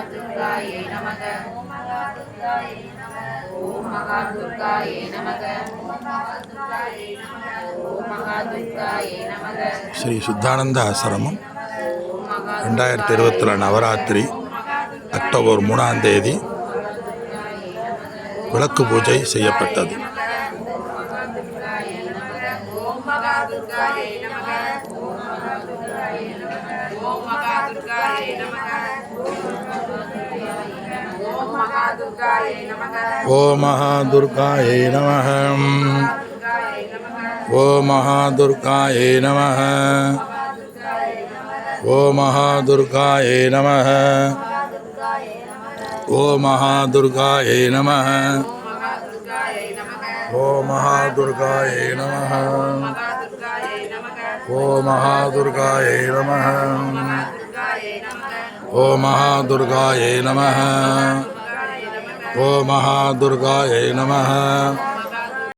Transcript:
महादुर्गायै नमः ओम महादुर्गायै नमः ओम महादुर्गायै नमः ओम महादुर्गायै नमः ஸ்ரீ சுத்தானந்த ஆசிரமம் 2024 நவராத்திரி அக்டோபர் 3ஆம் தேதி விளக்கு பூஜை செய்யப்பட்டது. ஓம் மகாதுர்காயை நமः ஓம் மகாதுர்காயை நமः ஓம் மகாதுர்காயை நமः ஓம் மகாதுர்காயை நமः ஓம் மகாதுர்காயை நமः ஓம் மகாதுர்காயை நமः ஓம் மகாதுர்காயை நமः ஓம் மகாதுர்காயை நமः